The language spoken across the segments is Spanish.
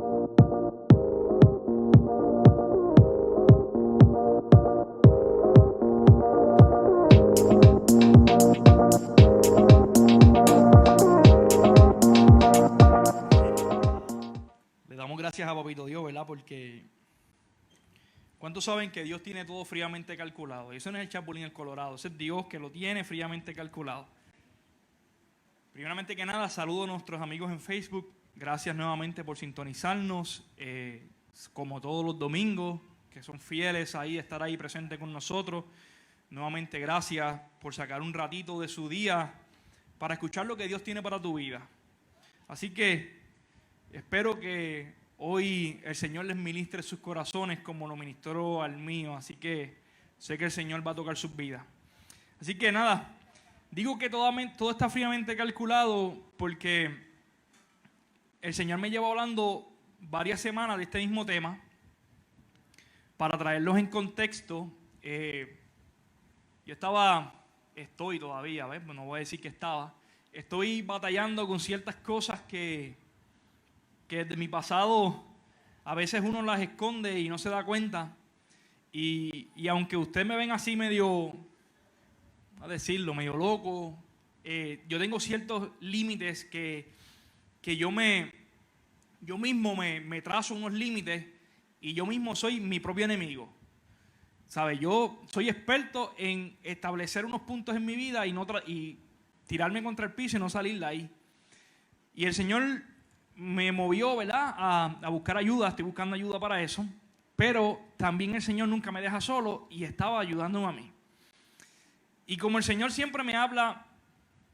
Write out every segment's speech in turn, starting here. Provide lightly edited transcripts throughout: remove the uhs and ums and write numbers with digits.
Le damos gracias a Papito Dios, ¿verdad? Porque ¿cuántos saben que Dios tiene todo fríamente calculado? Eso no es el Chapulín el Colorado, ese es Dios que lo tiene fríamente calculado. Primeramente que nada, saludo a nuestros amigos en Facebook. Gracias nuevamente por sintonizarnos, como todos los domingos, que son fieles ahí, estar ahí presente con nosotros. Nuevamente gracias por sacar un ratito de su día para escuchar lo que Dios tiene para tu vida. Así que espero que hoy el Señor les ministre sus corazones como lo ministró al mío. Así que sé que el Señor va a tocar sus vidas. Así que nada, digo que todo está fríamente calculado porque el Señor me lleva hablando varias semanas de este mismo tema para traerlos en contexto. Estoy todavía, ¿ves? No voy a decir que estoy batallando con ciertas cosas que de mi pasado a veces uno las esconde y no se da cuenta. Y aunque ustedes me ven así medio, a decirlo, medio loco, yo tengo ciertos límites que yo mismo me trazo unos límites y yo mismo soy mi propio enemigo. ¿Sabe? Yo soy experto en establecer unos puntos en mi vida y tirarme contra el piso y no salir de ahí. Y el Señor me movió, ¿verdad?, a buscar ayuda. Estoy buscando ayuda para eso. Pero también el Señor nunca me deja solo y estaba ayudándome a mí. Y como el Señor siempre me habla,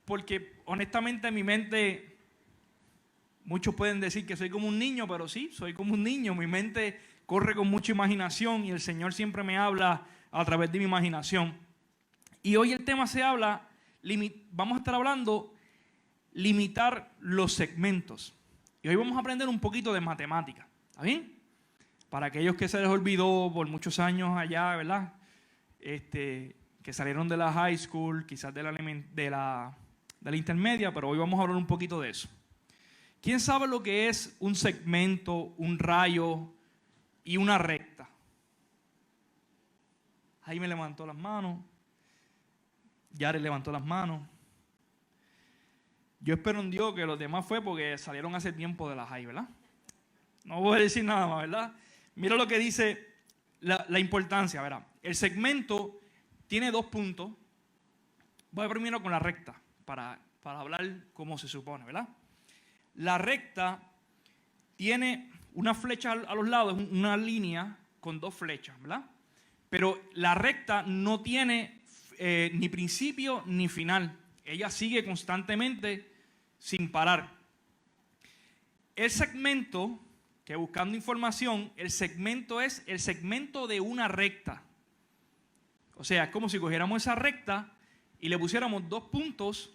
porque honestamente en mi mente, muchos pueden decir que soy como un niño, pero sí, soy como un niño. Mi mente corre con mucha imaginación y el Señor siempre me habla a través de mi imaginación. Y hoy el tema vamos a estar hablando limitar los segmentos. Y hoy vamos a aprender un poquito de matemática. ¿Está bien? Para aquellos que se les olvidó por muchos años allá, ¿verdad? Que salieron de la high school, quizás de la intermedia, pero hoy vamos a hablar un poquito de eso. ¿Quién sabe lo que es un segmento, un rayo y una recta? Ahí me levantó las manos. Yare levantó las manos. Yo espero en Dios que los demás fue porque salieron hace tiempo de la high, ¿verdad? No voy a decir nada más, ¿verdad? Mira lo que dice la importancia, ¿verdad? El segmento tiene 2 puntos. Voy primero con la recta para hablar como se supone, ¿verdad? La recta tiene una flecha a los lados, una línea con 2 flechas, ¿verdad? Pero la recta no tiene ni principio ni final. Ella sigue constantemente sin parar. El segmento, que buscando información, el segmento es el segmento de una recta. O sea, es como si cogiéramos esa recta y le pusiéramos 2 puntos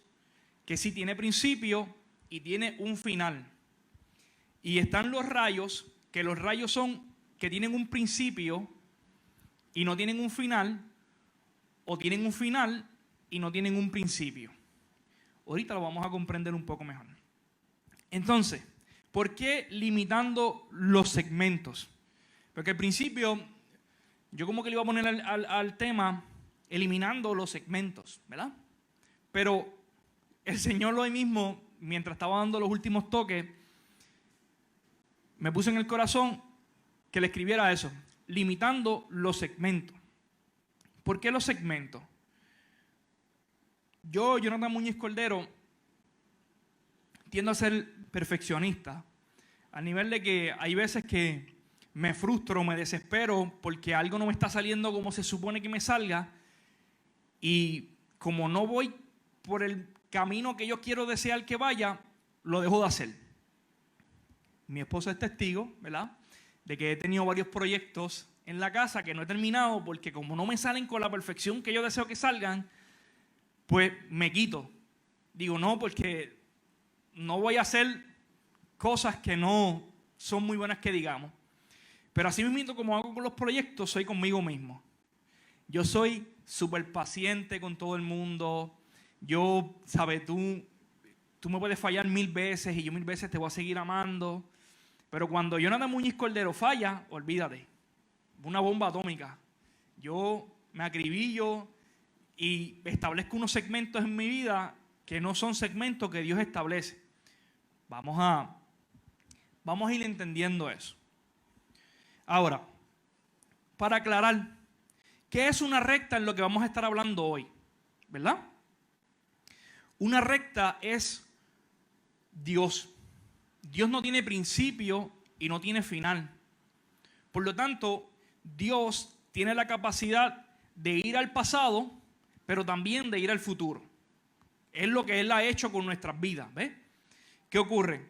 que sí tiene principio y tiene un final. Y están los rayos, que los rayos son que tienen un principio y no tienen un final, o tienen un final y no tienen un principio. Ahorita lo vamos a comprender un poco mejor. Entonces, ¿por qué limitando los segmentos? Porque al principio yo como que le iba a poner al tema eliminando los segmentos, ¿verdad? Pero el Señor hoy mismo, mientras estaba dando los últimos toques, me puso en el corazón que le escribiera eso, limitando los segmentos. ¿Por qué los segmentos? Yo, Jonathan Muñiz Cordero, tiendo a ser perfeccionista, al nivel de que hay veces que me frustro, me desespero porque algo no me está saliendo como se supone que me salga, y como no voy por el camino que yo quiero desear que vaya, lo dejo de hacer. Mi esposa es testigo, ¿verdad?, de que he tenido varios proyectos en la casa que no he terminado porque como no me salen con la perfección que yo deseo que salgan, pues me quito. Digo, no, porque no voy a hacer cosas que no son muy buenas que digamos. Pero así mismo como hago con los proyectos, soy conmigo mismo. Yo soy súper paciente con todo el mundo. Yo, ¿sabes? Tú me puedes fallar 1000 veces y yo 1000 veces te voy a seguir amando. Pero cuando Jonathan Muñiz Cordero falla, olvídate, una bomba atómica. Yo me acribillo y establezco unos segmentos en mi vida que no son segmentos que Dios establece. Vamos a ir entendiendo eso. Ahora, para aclarar, ¿qué es una recta en lo que vamos a estar hablando hoy? ¿Verdad? Una recta es Dios. Dios no tiene principio y no tiene final. Por lo tanto, Dios tiene la capacidad de ir al pasado, pero también de ir al futuro. Es lo que Él ha hecho con nuestras vidas. ¿Ves? ¿Qué ocurre?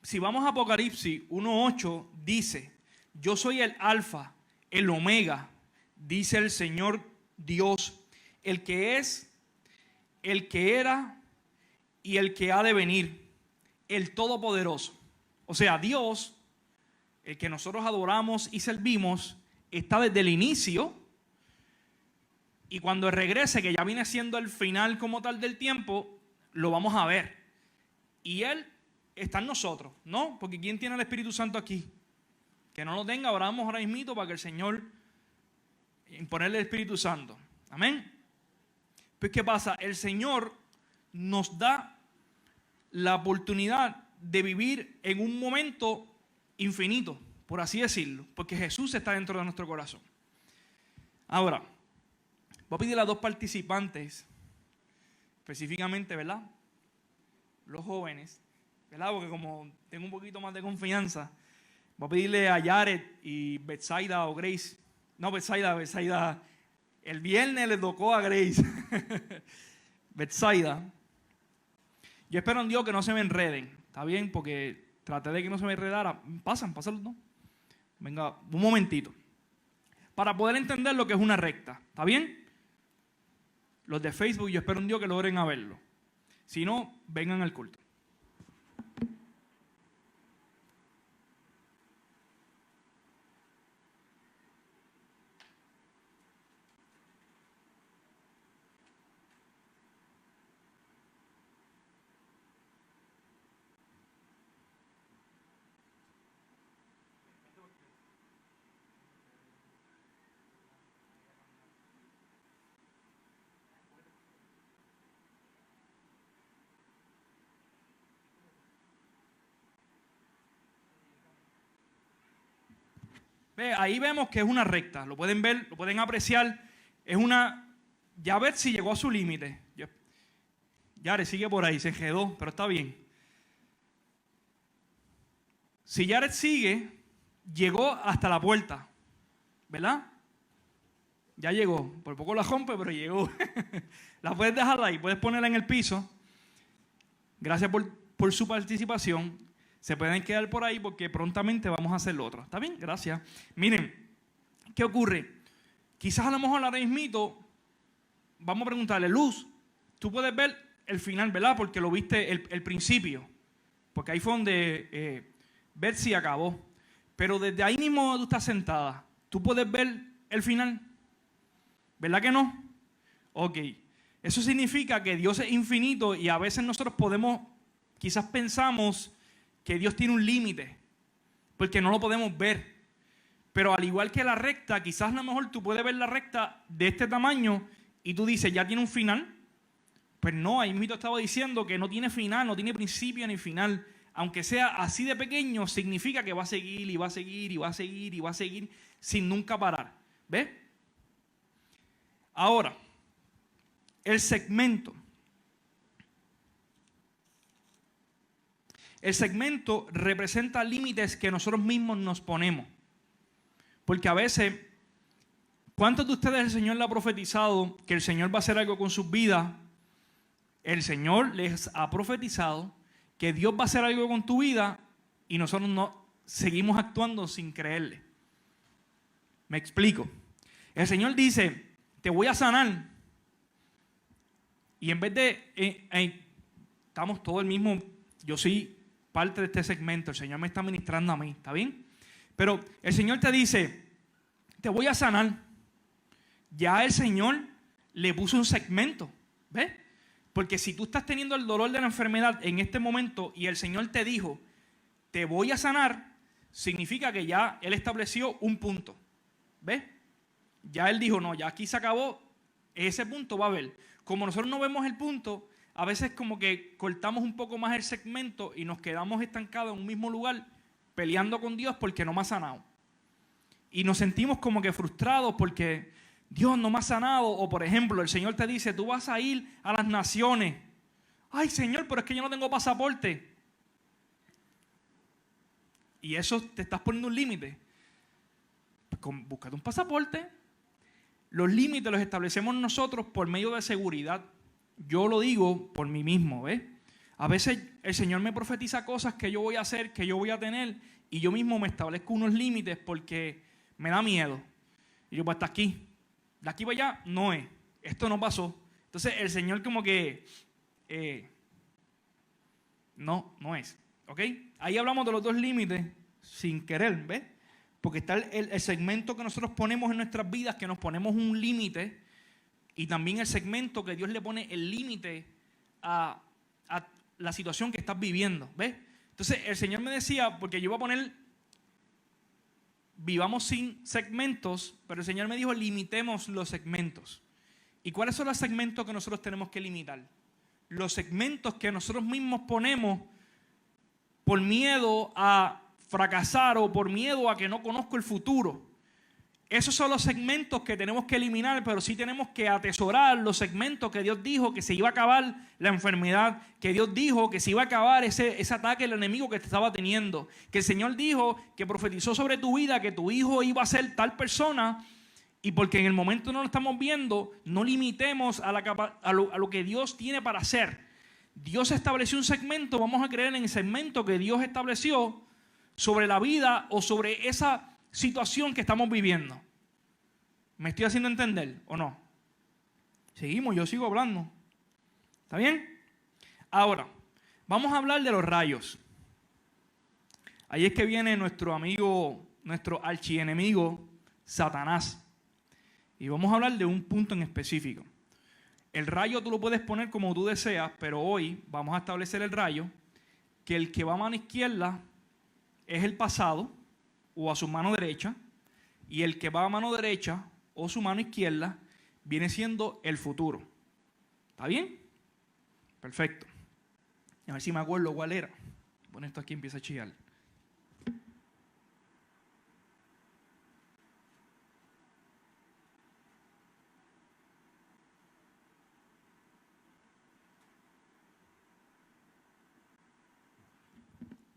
Si vamos a Apocalipsis 1:8, dice: yo soy el alfa, el omega, dice el Señor Dios, el que es, el que era y el que ha de venir, el Todopoderoso. O sea, Dios, el que nosotros adoramos y servimos, está desde el inicio, y cuando regrese, que ya viene siendo el final como tal del tiempo, lo vamos a ver. Y Él está en nosotros, ¿no? Porque ¿quién tiene el Espíritu Santo aquí? Que no lo tenga, oramos ahora mismo para que el Señor imponerle el Espíritu Santo. Amén. Pues ¿qué pasa? El Señor nos da la oportunidad de vivir en un momento infinito, por así decirlo, porque Jesús está dentro de nuestro corazón. Ahora, voy a pedir a 2 participantes, específicamente, ¿verdad? Los jóvenes, ¿verdad? Porque como tengo un poquito más de confianza, voy a pedirle a Jared y Betsaida o Grace. No, Betsaida. El viernes le tocó a Grace. Betsaida. Yo espero en Dios que no se me enreden. ¿Está bien? Porque traté de que no se me enredara. Pasan los dos. Venga, un momentito. Para poder entender lo que es una recta. ¿Está bien? Los de Facebook, yo espero en Dios que logren a verlo. Si no, vengan al culto. Ve, ahí vemos que es una recta. Lo pueden ver, lo pueden apreciar. Es una... Ya ver si llegó a su límite. Yare sigue por ahí, se quedó, pero está bien. Si Jared sigue, llegó hasta la puerta, ¿verdad? Ya llegó. Por poco la rompe, pero llegó. La puedes dejar ahí, puedes ponerla en el piso. Gracias por su participación. Se pueden quedar por ahí porque prontamente vamos a hacer lo otro. ¿Está bien? Gracias. Miren, ¿qué ocurre? Quizás a lo mejor ahora mismito vamos a preguntarle, Luz, tú puedes ver el final, ¿verdad? Porque lo viste el principio. Porque ahí fue donde Betsy acabó. Pero desde ahí mismo donde tú estás sentada, ¿tú puedes ver el final? ¿Verdad que no? Ok. Eso significa que Dios es infinito y a veces nosotros quizás pensamos que Dios tiene un límite, porque no lo podemos ver. Pero al igual que la recta, quizás a lo mejor tú puedes ver la recta de este tamaño y tú dices, ¿ya tiene un final? Pues no, ahí mismo estaba diciendo que no tiene final, no tiene principio ni final. Aunque sea así de pequeño, significa que va a seguir y va a seguir y va a seguir y va a seguir sin nunca parar. ¿Ves? Ahora, el segmento. El segmento representa límites que nosotros mismos nos ponemos. Porque a veces, ¿cuántos de ustedes el Señor le ha profetizado que el Señor va a hacer algo con sus vidas? El Señor les ha profetizado que Dios va a hacer algo con tu vida y nosotros no seguimos actuando sin creerle. Me explico. El Señor dice, te voy a sanar. Y en vez de, estamos todos el mismo, yo soy parte de este segmento, el Señor me está ministrando a mí, ¿está bien? Pero el Señor te dice, te voy a sanar. Ya el Señor le puso un segmento, ¿ves? Porque si tú estás teniendo el dolor de la enfermedad en este momento y el Señor te dijo, te voy a sanar, significa que ya Él estableció un punto. ¿Ves? Ya Él dijo, no, ya aquí se acabó, ese punto va a haber. Como nosotros no vemos el punto, a veces como que cortamos un poco más el segmento y nos quedamos estancados en un mismo lugar peleando con Dios porque no me ha sanado. Y nos sentimos como que frustrados porque Dios no me ha sanado. O por ejemplo, el Señor te dice, tú vas a ir a las naciones. Ay, Señor, pero es que yo no tengo pasaporte. Y eso te estás poniendo un límite. Pues búscate un pasaporte. Los límites los establecemos nosotros por medio de seguridad. Yo lo digo por mí mismo, ¿ves? A veces el Señor me profetiza cosas que yo voy a hacer, que yo voy a tener, y yo mismo me establezco unos límites porque me da miedo. Y yo, pues hasta aquí. De aquí para allá no es. Esto no pasó. Entonces el Señor como que no es. ¿Ok? Ahí hablamos de los dos límites sin querer, ¿ves? Porque está el segmento que nosotros ponemos en nuestras vidas, que nos ponemos un límite, y también el segmento que Dios le pone el límite a la situación que estás viviendo, ¿ves? Entonces el Señor me decía, porque yo iba a poner, vivamos sin segmentos, pero el Señor me dijo, limitemos los segmentos. ¿Y cuáles son los segmentos que nosotros tenemos que limitar? Los segmentos que nosotros mismos ponemos por miedo a fracasar o por miedo a que no conozco el futuro. Esos son los segmentos que tenemos que eliminar, pero sí tenemos que atesorar los segmentos que Dios dijo que se iba a acabar la enfermedad, que Dios dijo que se iba a acabar ese ataque del enemigo que te estaba teniendo, que el Señor dijo que profetizó sobre tu vida que tu hijo iba a ser tal persona, y porque en el momento no lo estamos viendo, no limitemos a lo que Dios tiene para hacer. Dios estableció un segmento, vamos a creer en el segmento que Dios estableció sobre la vida o sobre esa situación que estamos viviendo. ¿Me estoy haciendo entender o no? Seguimos, yo sigo hablando. ¿Está bien? Ahora, vamos a hablar de los rayos. Ahí es que viene nuestro amigo, nuestro archienemigo, Satanás. Y vamos a hablar de un punto en específico. El rayo tú lo puedes poner como tú deseas, pero hoy vamos a establecer el rayo, que el que va a mano izquierda es el pasado, o a su mano derecha, y el que va a mano derecha o su mano izquierda viene siendo el futuro. ¿Está bien? Perfecto. A ver si me acuerdo cuál era. Pon esto aquí y empieza a chillar.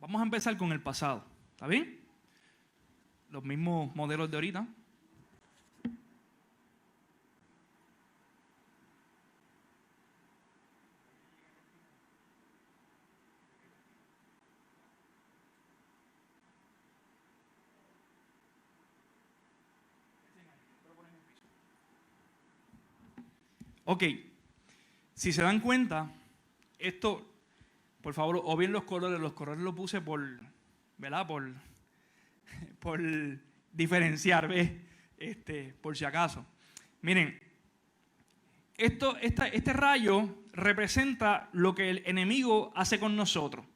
Vamos a empezar con el pasado. ¿Está bien? Los mismos modelos de ahorita. Ok, si se dan cuenta, esto, por favor, o bien los colores los puse por, ¿verdad? Por diferenciar, ¿ves? Por si acaso. Miren, este rayo representa lo que el enemigo hace con nosotros.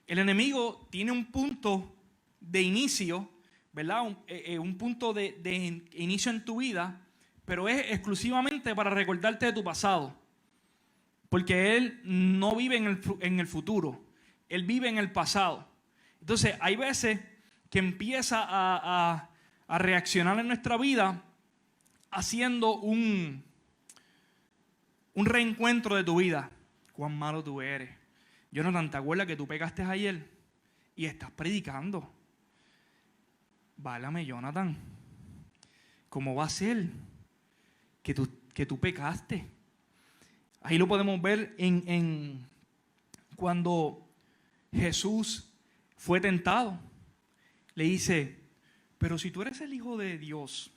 El enemigo tiene un punto de inicio, ¿verdad? Un punto de inicio en tu vida, pero es exclusivamente para recordarte de tu pasado. Porque él no vive en el futuro, él vive en el pasado. Entonces, hay veces que empieza a reaccionar en nuestra vida haciendo un reencuentro de tu vida. Cuán malo tú eres. Jonathan, ¿te acuerdas que tú pegaste ayer? Y estás predicando. Válame, Jonathan. ¿Cómo va a ser que tú pecaste? Ahí lo podemos ver en cuando Jesús fue tentado. Le dice, pero si tú eres el Hijo de Dios,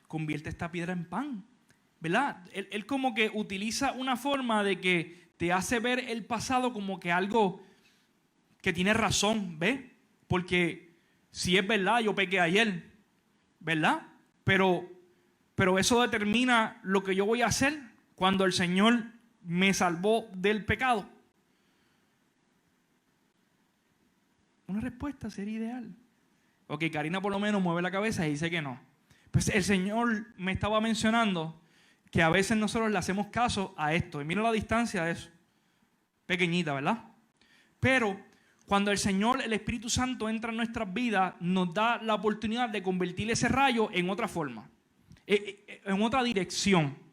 convierte esta piedra en pan. ¿Verdad? Él como que utiliza una forma de que te hace ver el pasado como que algo que tiene razón, ¿ves? Porque si es verdad, yo pequé ayer, ¿verdad? Pero eso determina lo que yo voy a hacer cuando el Señor me salvó del pecado. Una respuesta sería ideal. Ok, Karina por lo menos mueve la cabeza y dice que no. Pues el Señor me estaba mencionando que a veces nosotros le hacemos caso a esto. Y mira la distancia de eso. Pequeñita, ¿verdad? Pero cuando el Señor, el Espíritu Santo entra en nuestras vidas, nos da la oportunidad de convertir ese rayo en otra forma, en otra dirección.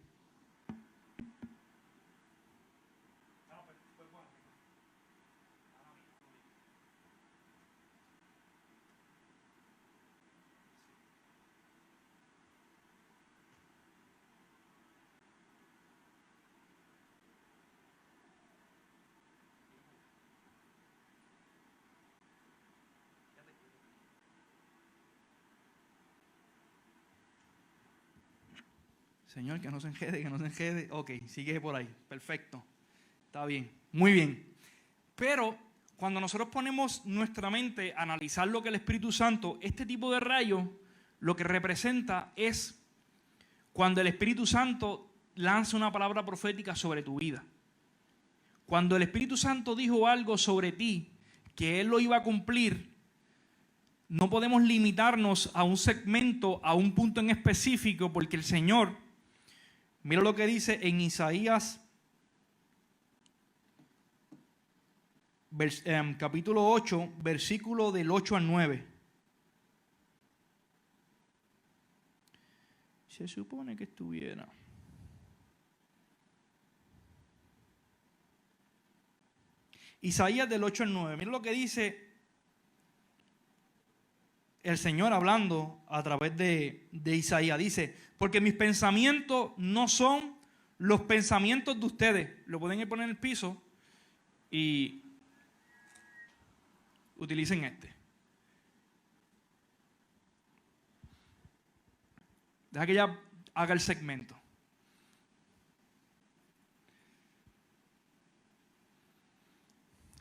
Señor, que no se enjede, que no se enjede. Ok, sigue por ahí. Perfecto. Está bien. Muy bien. Pero cuando nosotros ponemos nuestra mente a analizar lo que el Espíritu Santo, este tipo de rayo, lo que representa es cuando el Espíritu Santo lanza una palabra profética sobre tu vida. Cuando el Espíritu Santo dijo algo sobre ti, que Él lo iba a cumplir, no podemos limitarnos a un segmento, a un punto en específico, porque el Señor, mira lo que dice en Isaías capítulo 8, versículo del 8 al 9. Se supone que estuviera. Isaías del 8 al 9. Mira lo que dice el Señor hablando a través de Isaías. Dice, porque mis pensamientos no son los pensamientos de ustedes. Lo pueden poner en el piso y utilicen este. Deja que ya haga el segmento.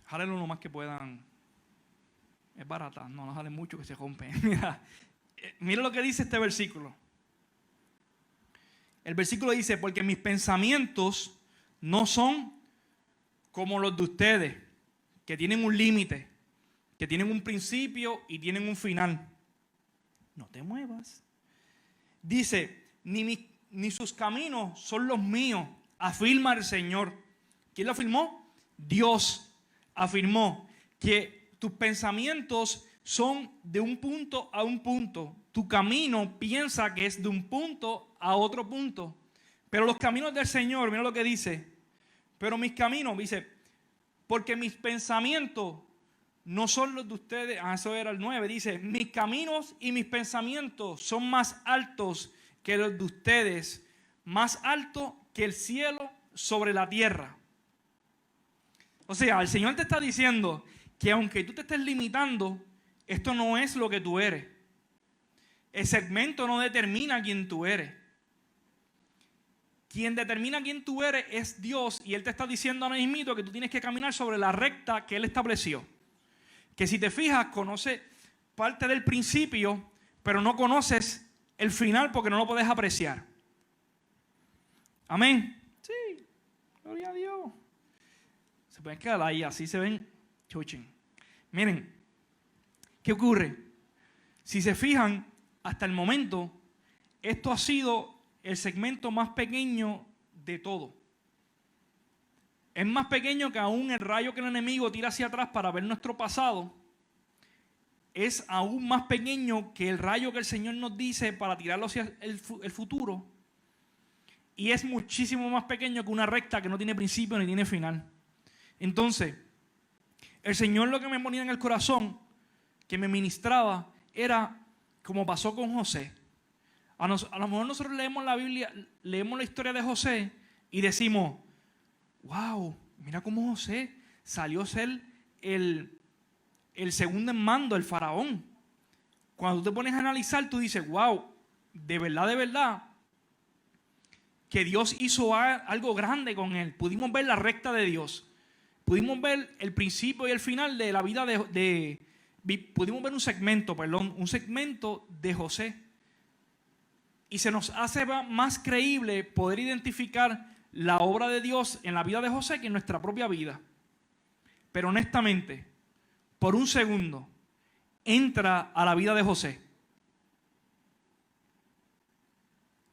Jálenlo lo más que puedan. Es barata, no jalen mucho que se rompen. Mira lo que dice este versículo. El versículo dice, porque mis pensamientos no son como los de ustedes, que tienen un límite, que tienen un principio y tienen un final. No te muevas. Dice, ni sus caminos son los míos, afirma el Señor. ¿Quién lo afirmó? Dios afirmó que tus pensamientos son de un punto a un punto. Tu camino piensa que es de un punto a otro punto. Pero los caminos del Señor, mira lo que dice. Pero mis caminos, dice, porque mis pensamientos no son los de ustedes. Eso era el 9. Dice, mis caminos y mis pensamientos son más altos que los de ustedes. Más alto que el cielo sobre la tierra. O sea, el Señor te está diciendo que aunque tú te estés limitando, esto no es lo que tú eres. El segmento no determina quién tú eres. Quien determina quién tú eres es Dios, y Él te está diciendo ahora mismo que tú tienes que caminar sobre la recta que Él estableció. Que si te fijas, conoces parte del principio, pero no conoces el final porque no lo puedes apreciar. Amén. Sí, gloria a Dios. Se pueden quedar ahí, así se ven. Chuchen. Miren, ¿qué ocurre? Si se fijan, hasta el momento, esto ha sido el segmento más pequeño de todo. Es más pequeño que aún el rayo que el enemigo tira hacia atrás para ver nuestro pasado. Es aún más pequeño que el rayo que el Señor nos dice para tirarlo hacia el futuro. Y es muchísimo más pequeño que una recta que no tiene principio ni tiene final. Entonces, el Señor lo que me ponía en el corazón, que me ministraba, era como pasó con José. A lo mejor nosotros leemos la Biblia, leemos la historia de José y decimos, wow, mira cómo José salió a ser el segundo en mando, el faraón. Cuando tú te pones a analizar, tú dices, wow, de verdad, que Dios hizo algo grande con él. Pudimos ver la recta de Dios. Pudimos ver el principio y el final de la vida pudimos ver un segmento de José. Y se nos hace más creíble poder identificar la obra de Dios en la vida de José que en nuestra propia vida. Pero honestamente, por un segundo, entra a la vida de José.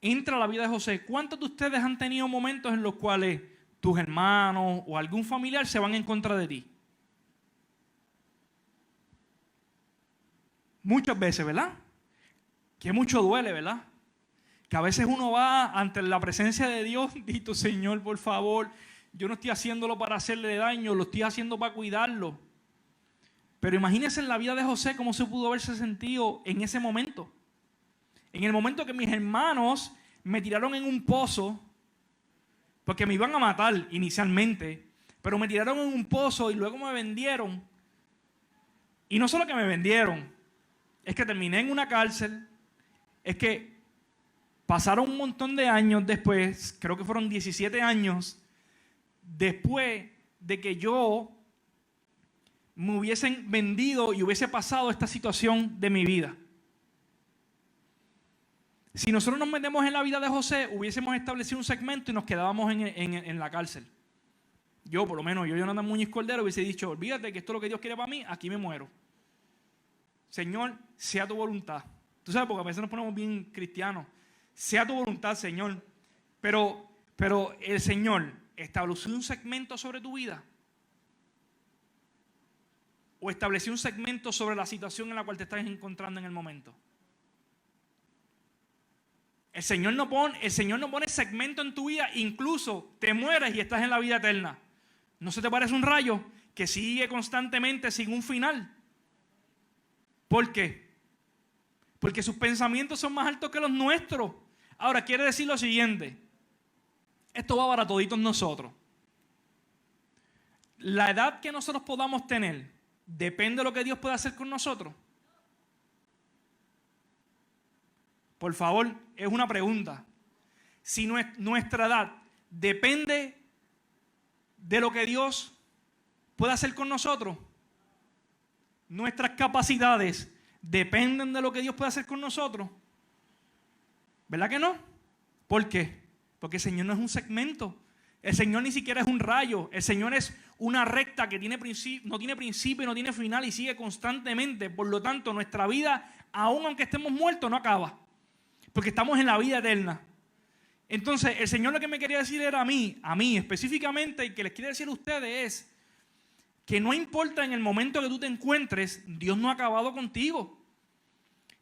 Entra a la vida de José. ¿Cuántos de ustedes han tenido momentos en los cuales tus hermanos o algún familiar se van en contra de ti? Muchas veces, ¿verdad? Que mucho duele, ¿verdad? Que a veces uno va ante la presencia de Dios y dice, Señor, por favor, yo no estoy haciéndolo para hacerle daño, lo estoy haciendo para cuidarlo. Pero imagínense en la vida de José cómo se pudo haberse sentido en ese momento. En el momento que mis hermanos me tiraron en un pozo, porque me iban a matar inicialmente, pero me tiraron en un pozo y luego me vendieron. Y no solo que me vendieron, es que terminé en una cárcel, es que pasaron un montón de años después, creo que fueron 17 años, después de que yo me hubiesen vendido y hubiese pasado esta situación de mi vida. Si nosotros nos metemos en la vida de José, hubiésemos establecido un segmento y nos quedábamos en la cárcel. Yo, por lo menos, Jonathan Muñiz Cordero, hubiese dicho, olvídate que esto es lo que Dios quiere para mí, aquí me muero. Señor, sea tu voluntad. Tú sabes, porque a veces nos ponemos bien cristianos. Sea tu voluntad, Señor. Pero el Señor estableció un segmento sobre tu vida. O estableció un segmento sobre la situación en la cual te estás encontrando en el momento. El Señor no pone segmento en tu vida, incluso te mueres y estás en la vida eterna. ¿No se te parece un rayo que sigue constantemente sin un final? ¿Por qué? Porque sus pensamientos son más altos que los nuestros. Ahora, quiere decir lo siguiente. Esto va para toditos nosotros. La edad que nosotros podamos tener depende de lo que Dios pueda hacer con nosotros. Por favor, es una pregunta. Si nuestra edad depende de lo que Dios pueda hacer con nosotros, nuestras capacidades dependen de lo que Dios puede hacer con nosotros, ¿verdad que no? ¿Por qué? Porque el Señor no es un segmento. El Señor ni siquiera es un rayo. El Señor es una recta que no tiene principio y no tiene final y sigue constantemente. Por lo tanto, nuestra vida, aun aunque estemos muertos, no acaba. Porque estamos en la vida eterna. Entonces, el Señor lo que me quería decir era a mí específicamente, y que les quiere decir a ustedes es que no importa en el momento que tú te encuentres, Dios no ha acabado contigo.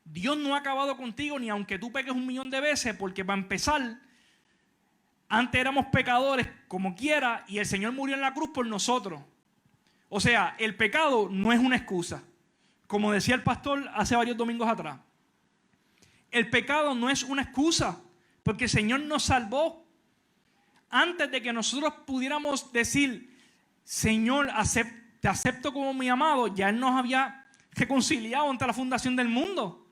Dios no ha acabado contigo ni aunque tú peques 1,000,000 de veces, porque para empezar, antes éramos pecadores como quiera y el Señor murió en la cruz por nosotros. O sea, el pecado no es una excusa. Como decía el pastor hace varios domingos atrás. El pecado no es una excusa, porque el Señor nos salvó. Antes de que nosotros pudiéramos decir, Señor, te acepto como mi amado, ya Él nos había reconciliado ante la fundación del mundo.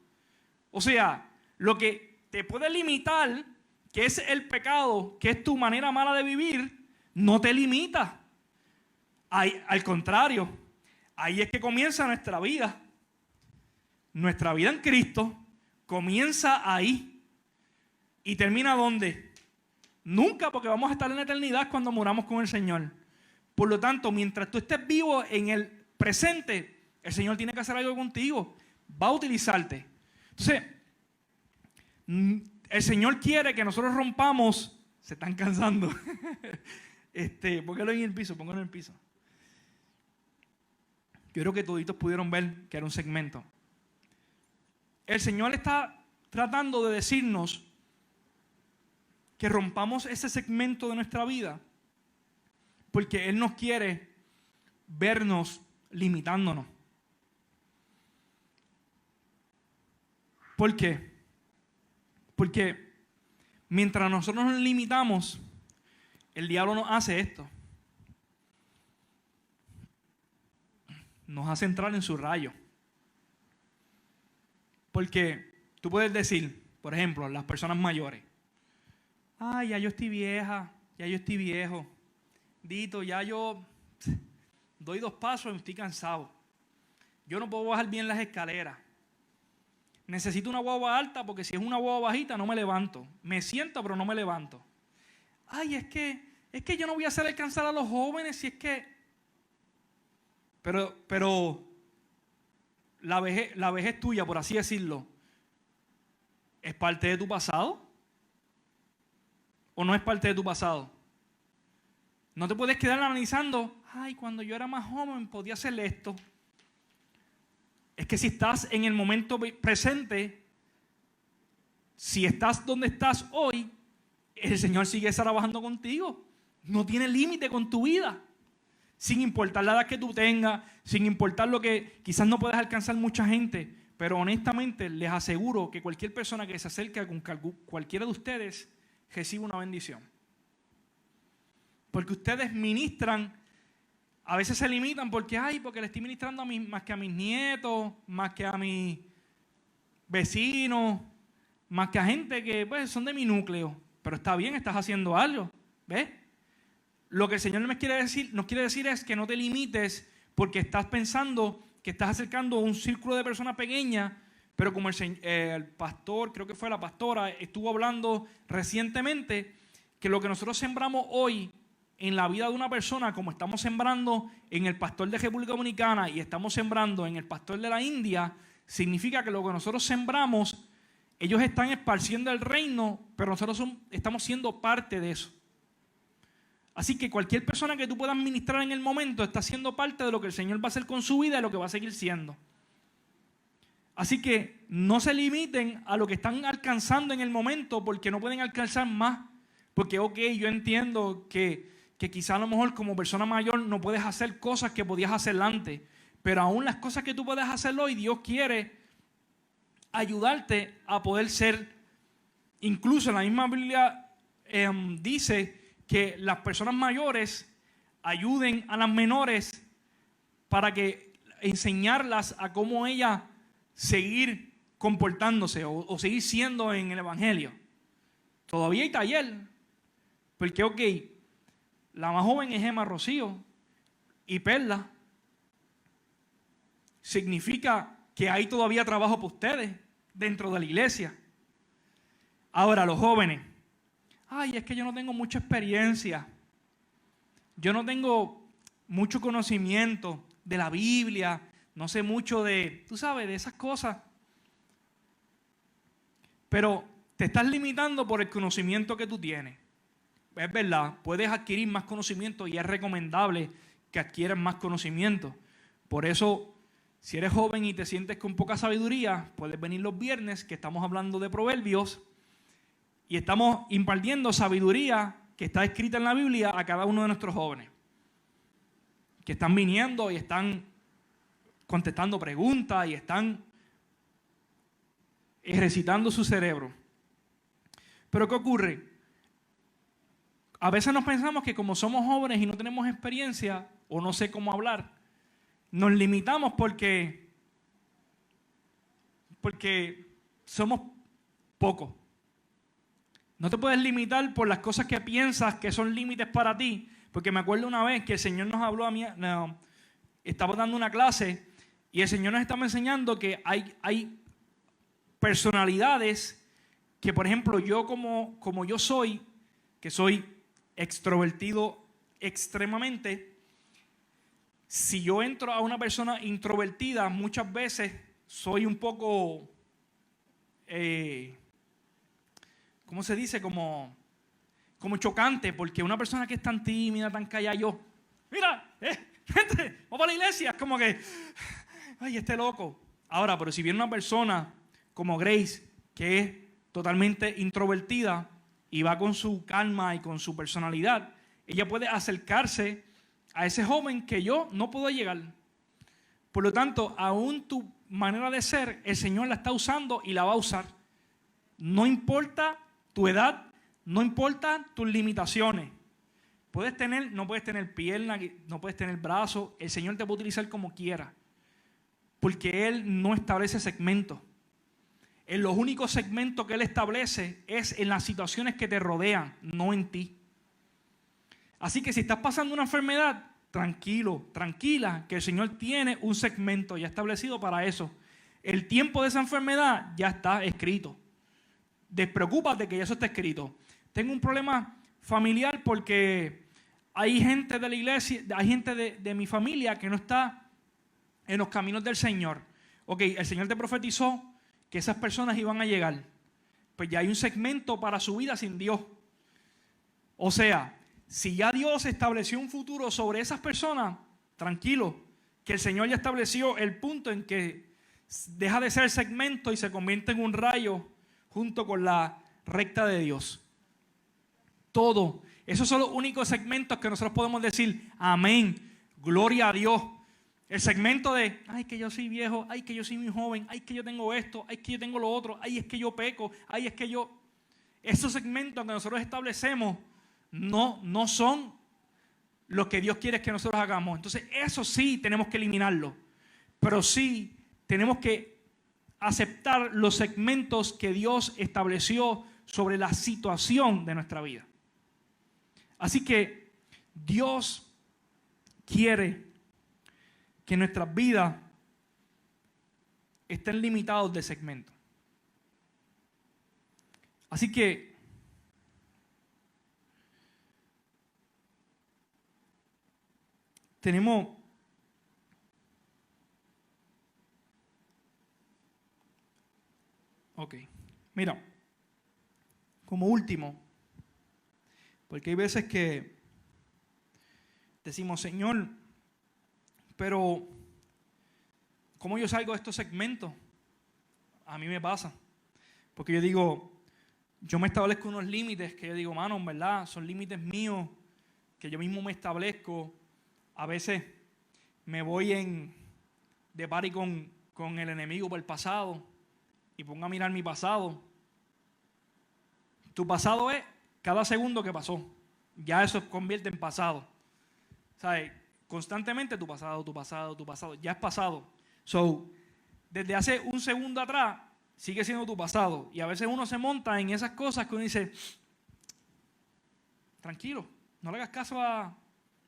O sea, lo que te puede limitar, que es el pecado, que es tu manera mala de vivir, no te limita. Al contrario, ahí es que comienza nuestra vida. Nuestra vida en Cristo comienza ahí. ¿Y termina dónde? Nunca, porque vamos a estar en la eternidad cuando muramos con el Señor. Por lo tanto, mientras tú estés vivo en el presente, el Señor tiene que hacer algo contigo. Va a utilizarte. Entonces, el Señor quiere que nosotros rompamos. Se están cansando. Póngalo en el piso, póngalo en el piso. Yo creo que toditos pudieron ver que era un segmento. El Señor está tratando de decirnos que rompamos ese segmento de nuestra vida porque Él nos quiere vernos limitándonos. ¿Por qué? Porque mientras nosotros nos limitamos, el diablo nos hace esto. Nos hace entrar en su rayo. Porque tú puedes decir, por ejemplo, las personas mayores, ay, ya yo estoy vieja, ya yo estoy viejo. Dito, ya yo doy 2 pasos y estoy cansado. Yo no puedo bajar bien las escaleras. Necesito una guagua alta porque si es una guagua bajita no me levanto. Me siento pero no me levanto. Ay, es que yo no voy a hacer alcanzar a los jóvenes si es que... Pero la vejez tuya, por así decirlo, ¿es parte de tu pasado? ¿O no es parte de tu pasado? No te puedes quedar analizando, ay, cuando yo era más joven podía hacer esto. Es que si estás en el momento presente, si estás donde estás hoy, el Señor sigue trabajando contigo. No tiene límite con tu vida. Sin importar la edad que tú tengas, sin importar lo que quizás no puedas alcanzar mucha gente, pero honestamente les aseguro que cualquier persona que se acerque con cualquiera de ustedes recibe una bendición. Porque ustedes ministran, a veces se limitan porque le estoy ministrando a más que a mis nietos, más que a mis vecinos, más que a gente que pues, son de mi núcleo. Pero está bien, estás haciendo algo, ¿ves? Lo que el Señor nos quiere decir es que no te limites porque estás pensando que estás acercando a un círculo de personas pequeñas, pero como el pastor, creo que fue la pastora, estuvo hablando recientemente, que lo que nosotros sembramos hoy en la vida de una persona, como estamos sembrando en el pastor de República Dominicana y estamos sembrando en el pastor de la India, significa que lo que nosotros sembramos, ellos están esparciendo el reino, pero nosotros estamos siendo parte de eso. Así que cualquier persona que tú puedas ministrar en el momento está siendo parte de lo que el Señor va a hacer con su vida y lo que va a seguir siendo. Así que no se limiten a lo que están alcanzando en el momento porque no pueden alcanzar más. Porque yo entiendo que quizá a lo mejor como persona mayor no puedes hacer cosas que podías hacer antes. Pero aún las cosas que tú puedes hacer hoy, Dios quiere ayudarte a poder ser. Incluso en la misma Biblia dice que las personas mayores ayuden a las menores para que enseñarlas a cómo ellas seguir comportándose o seguir siendo en el evangelio. Todavía hay taller, porque la más joven es Emma Rocío y Perla. Significa que hay todavía trabajo para ustedes dentro de la iglesia. Ahora, los jóvenes, es que yo no tengo mucha experiencia, yo no tengo mucho conocimiento de la Biblia, no sé mucho de esas cosas. Pero te estás limitando por el conocimiento que tú tienes. Es verdad, puedes adquirir más conocimiento y es recomendable que adquieras más conocimiento. Por eso, si eres joven y te sientes con poca sabiduría, puedes venir los viernes que estamos hablando de Proverbios y estamos impartiendo sabiduría que está escrita en la Biblia a cada uno de nuestros jóvenes que están viniendo y están contestando preguntas y están ejercitando su cerebro. Pero ¿qué ocurre? A veces nos pensamos que como somos jóvenes y no tenemos experiencia o no sé cómo hablar, nos limitamos porque somos pocos. No te puedes limitar por las cosas que piensas que son límites para ti, porque me acuerdo una vez que el Señor nos habló estaba dando una clase y el Señor nos estaba enseñando que hay personalidades que, por ejemplo, yo como yo soy, que soy extrovertido extremadamente, si yo entro a una persona introvertida, muchas veces soy un poco, ¿cómo se dice? Como chocante, porque una persona que es tan tímida, tan callada, mira, gente, vamos a la iglesia, es como que, ay, este loco. Ahora, pero si viene una persona como Grace, que es totalmente introvertida y va con su calma y con su personalidad, ella puede acercarse a ese joven que yo no puedo llegar. Por lo tanto, aún tu manera de ser, el Señor la está usando y la va a usar. No importa tu edad, no importa tus limitaciones. No puedes tener pierna, no puedes tener brazos. El Señor te va a utilizar como quiera. Porque Él no establece segmentos. En los únicos segmentos que Él establece es en las situaciones que te rodean, no en ti. Así que si estás pasando una enfermedad, tranquilo, tranquila, que el Señor tiene un segmento ya establecido para eso. El tiempo de esa enfermedad ya está escrito. Despreocúpate que ya eso está escrito. Tengo un problema familiar porque hay gente de la iglesia, hay gente de mi familia que no está en los caminos del Señor. ok, el Señor te profetizó que esas personas iban a llegar. Pues ya hay un segmento para su vida sin Dios. O sea, si ya Dios estableció un futuro sobre esas personas, tranquilo, que el Señor ya estableció el punto en que deja de ser segmento y se convierte en un rayo junto con la recta de Dios. Todo. Esos son los únicos segmentos que nosotros podemos decir, amén, gloria a Dios. El segmento de, ay, que yo soy viejo, ay, que yo soy muy joven, ay, que yo tengo esto, ay, que yo tengo lo otro, ay, es que yo peco, ay, es que yo... Esos segmentos que nosotros establecemos no son lo que Dios quiere que nosotros hagamos. Entonces, eso sí tenemos que eliminarlo. Pero sí tenemos que aceptar los segmentos que Dios estableció sobre la situación de nuestra vida. Así que Dios quiere que nuestras vidas estén limitadas de segmentos. Así que tenemos mira, como último, porque hay veces que decimos, Señor, pero ¿cómo yo salgo de estos segmentos? A mí me pasa, porque yo digo, yo me establezco unos límites que yo digo, mano, en verdad, son límites míos que yo mismo me establezco. A veces me voy de party con el enemigo por el pasado y pongo a mirar mi pasado. Tu pasado es cada segundo que pasó. Ya eso se convierte en pasado. ¿Sabes? Constantemente tu pasado, ya es pasado. So, desde hace un segundo atrás sigue siendo tu pasado. Y a veces uno se monta en esas cosas que uno dice, tranquilo, no le hagas caso a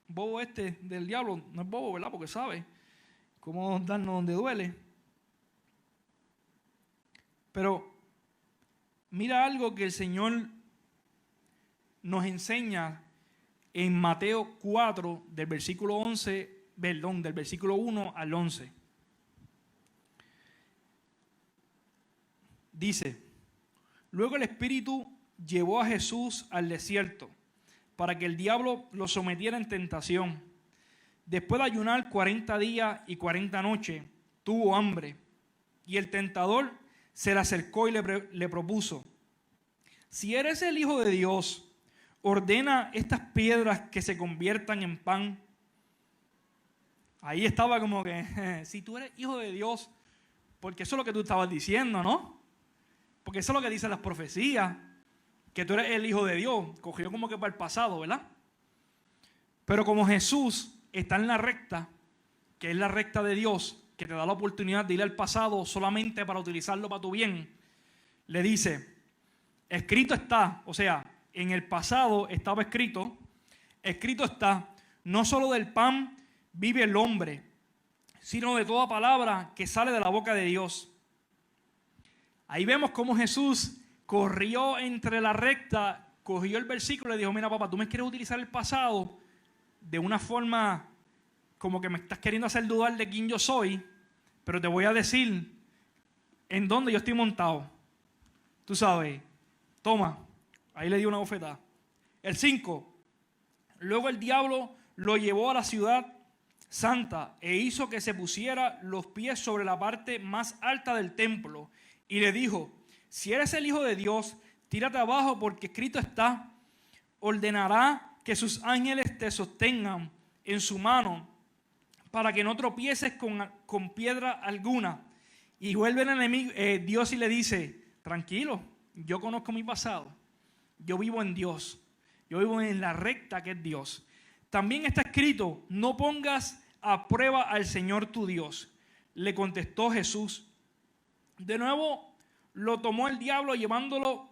bobo este del diablo. No es bobo, ¿verdad? Porque sabe cómo darnos donde duele. Pero mira algo que el Señor nos enseña en Mateo 4, del versículo 1 al 11. Dice, luego el Espíritu llevó a Jesús al desierto para que el diablo lo sometiera en tentación. Después de ayunar 40 días y 40 noches, tuvo hambre. Y el tentador se le acercó y le propuso, si eres el Hijo de Dios, ordena estas piedras que se conviertan en pan. Ahí estaba como que, si tú eres Hijo de Dios, porque eso es lo que tú estabas diciendo, ¿no? Porque eso es lo que dicen las profecías, que tú eres el Hijo de Dios. Cogió como que para el pasado, ¿verdad? Pero como Jesús está en la recta, que es la recta de Dios, que te da la oportunidad de ir al pasado solamente para utilizarlo para tu bien, le dice, escrito está, o sea, en el pasado estaba escrito está, no solo del pan vive el hombre, sino de toda palabra que sale de la boca de Dios. Ahí vemos cómo Jesús corrió entre la recta, cogió el versículo y le dijo, mira papá, tú me quieres utilizar el pasado de una forma como que me estás queriendo hacer dudar de quién yo soy, pero te voy a decir en dónde yo estoy montado. Tú sabes, toma, ahí le dio una bofetada. El 5, luego el diablo lo llevó a la ciudad santa e hizo que se pusiera los pies sobre la parte más alta del templo y le dijo, si eres el Hijo de Dios, tírate abajo porque escrito está, ordenará que sus ángeles te sostengan en su mano para que no tropieces con piedra alguna. Y vuelve el enemigo, Dios y le dice, tranquilo, yo conozco mi pasado, yo vivo en Dios, yo vivo en la recta que es Dios. También está escrito, no pongas a prueba al Señor tu Dios. Le contestó Jesús. De nuevo lo tomó el diablo llevándolo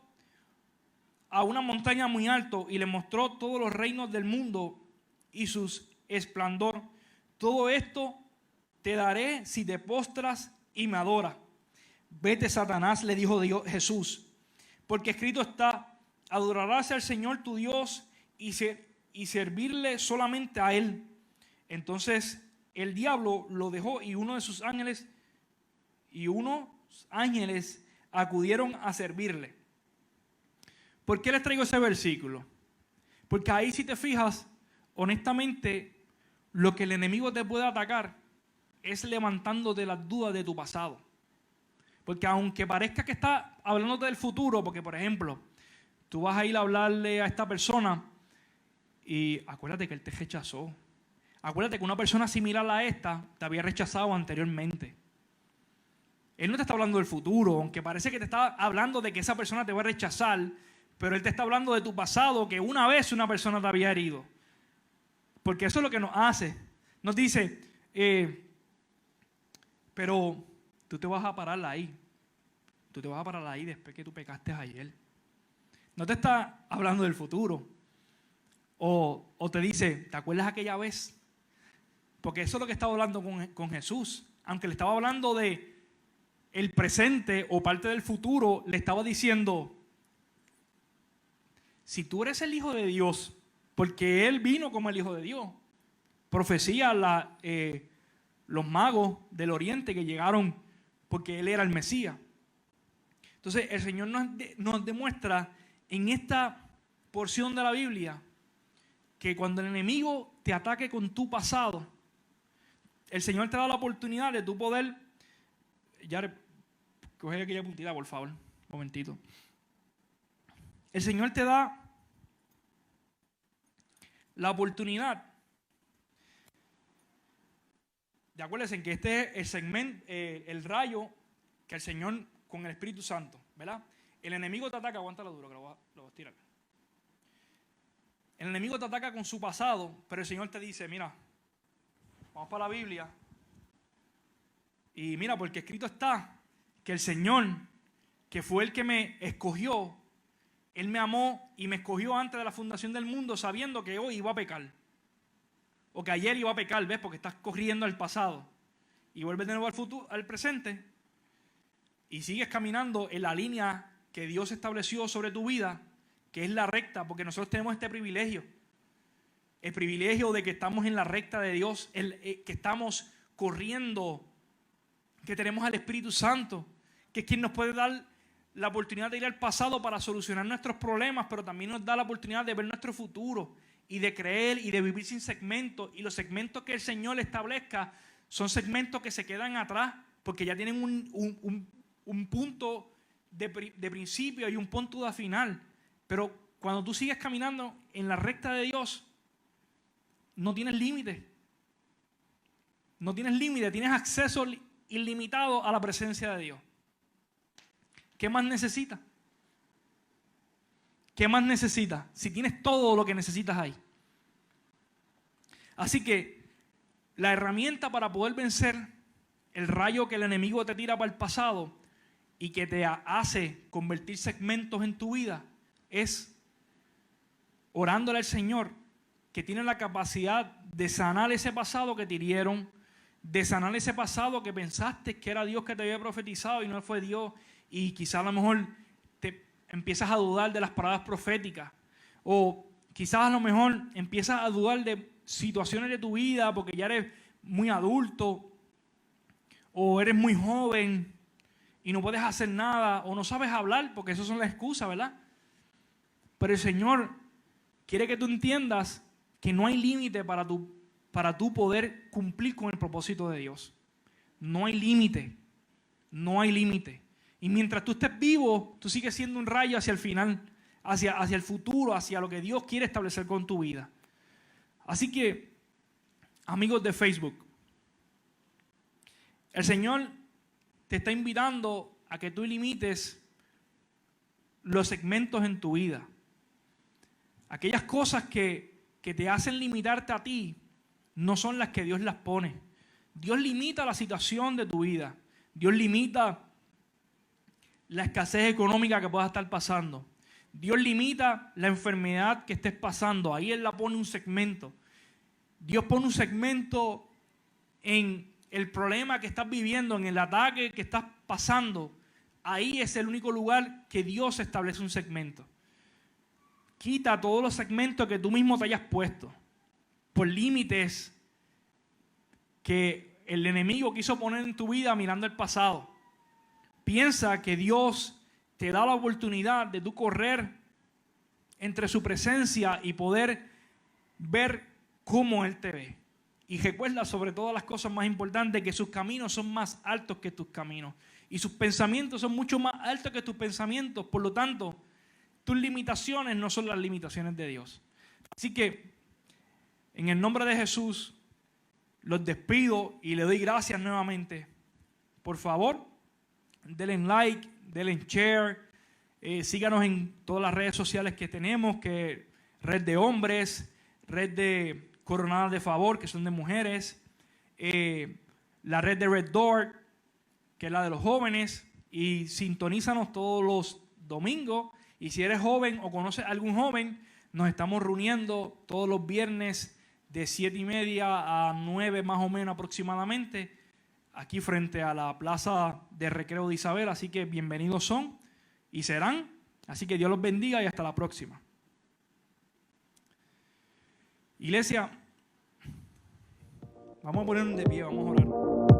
a una montaña muy alto y le mostró todos los reinos del mundo y su esplendor. Todo esto te daré si te postras y me adoras. Vete, Satanás, le dijo Jesús, porque escrito está, adorarás al Señor tu Dios y servirle solamente a Él. Entonces el diablo lo dejó y uno de sus ángeles y unos ángeles acudieron a servirle. ¿Por qué les traigo ese versículo? Porque ahí, si te fijas, honestamente, lo que el enemigo te puede atacar es levantándote las dudas de tu pasado. Porque aunque parezca que está hablándote del futuro, porque por ejemplo, tú vas a ir a hablarle a esta persona y acuérdate que él te rechazó. Acuérdate que una persona similar a esta te había rechazado anteriormente. Él no te está hablando del futuro, aunque parece que te está hablando de que esa persona te va a rechazar, pero él te está hablando de tu pasado, que una vez una persona te había herido. Porque eso es lo que nos hace. Nos dice, pero tú te vas a parar ahí. Tú te vas a parar ahí después que tú pecaste ayer. No te está hablando del futuro. O te dice, ¿te acuerdas aquella vez? Porque eso es lo que estaba hablando con Jesús. Aunque le estaba hablando de el presente o parte del futuro, le estaba diciendo, si tú eres el Hijo de Dios, porque Él vino como el Hijo de Dios. Profecía los magos del Oriente que llegaron porque Él era el Mesías. Entonces el Señor nos demuestra en esta porción de la Biblia que cuando el enemigo te ataque con tu pasado, el Señor te da la oportunidad de tu poder. Ya, coge aquella puntita, por favor, un momentito. El Señor te da la oportunidad. De acuérdense que este es el segmento, el rayo que el Señor con el Espíritu Santo, ¿verdad? El enemigo te ataca, aguántalo duro que lo voy a tirar. El enemigo te ataca con su pasado, pero el Señor te dice, mira, vamos para la Biblia. Y mira, porque escrito está que el Señor, que fue el que me escogió, Él me amó y me escogió antes de la fundación del mundo, sabiendo que hoy iba a pecar. O que ayer iba a pecar, ¿ves? Porque estás corriendo al pasado. Y vuelves de nuevo al futuro, al presente. Y sigues caminando en la línea que Dios estableció sobre tu vida, que es la recta, porque nosotros tenemos este privilegio. El privilegio de que estamos en la recta de Dios, que estamos corriendo, que tenemos al Espíritu Santo, que es quien nos puede dar la oportunidad de ir al pasado para solucionar nuestros problemas, pero también nos da la oportunidad de ver nuestro futuro y de creer y de vivir sin segmentos. Y los segmentos que el Señor establezca son segmentos que se quedan atrás porque ya tienen un punto de principio y un punto de final. Pero cuando tú sigues caminando en la recta de Dios, no tienes límite. No tienes límite, tienes acceso ilimitado a la presencia de Dios. ¿Qué más necesitas? ¿Qué más necesitas? Si tienes todo lo que necesitas ahí. Así que la herramienta para poder vencer el rayo que el enemigo te tira para el pasado y que te hace convertir segmentos en tu vida es orándole al Señor, que tiene la capacidad de sanar ese pasado que te hirieron, de sanar ese pasado que pensaste que era Dios que te había profetizado y no fue Dios, y quizás a lo mejor te empiezas a dudar de las palabras proféticas, o quizás a lo mejor empiezas a dudar de situaciones de tu vida porque ya eres muy adulto o eres muy joven y no puedes hacer nada o no sabes hablar, porque esas son las excusas, ¿verdad? Pero el Señor quiere que tú entiendas que no hay límite para tú poder cumplir con el propósito de Dios. No hay límite. No hay límite. Y mientras tú estés vivo, tú sigues siendo un rayo hacia el final, hacia el futuro, hacia lo que Dios quiere establecer con tu vida. Así que, amigos de Facebook, el Señor te está invitando a que tú limites los segmentos en tu vida. Aquellas cosas que te hacen limitarte a ti no son las que Dios las pone. Dios limita la situación de tu vida. Dios limita la escasez económica que puedas estar pasando. Dios limita la enfermedad que estés pasando. Ahí Él la pone un segmento. Dios pone un segmento en el problema que estás viviendo, en el ataque que estás pasando. Ahí es el único lugar que Dios establece un segmento. Quita todos los segmentos que tú mismo te hayas puesto por límites que el enemigo quiso poner en tu vida mirando el pasado. piensa que Dios te da la oportunidad de tú correr entre su presencia y poder ver cómo Él te ve. Y recuerda sobre todas las cosas más importantes que sus caminos son más altos que tus caminos. Y sus pensamientos son mucho más altos que tus pensamientos. Por lo tanto, tus limitaciones no son las limitaciones de Dios. Así que, en el nombre de Jesús, los despido y le doy gracias nuevamente. Por favor, denle like, denle share. Síganos en todas las redes sociales que tenemos, que Red de Hombres, Red de Coronadas de Favor, que son de mujeres, la red de Red Door, que es la de los jóvenes, y sintonízanos todos los domingos. Y si eres joven o conoces a algún joven, nos estamos reuniendo todos los viernes de 7:30 a 9 más o menos aproximadamente, aquí frente a la Plaza de Recreo de Isabel. Así que bienvenidos son y serán. Así que Dios los bendiga y hasta la próxima. Iglesia, vamos a ponernos de pie, vamos a orar.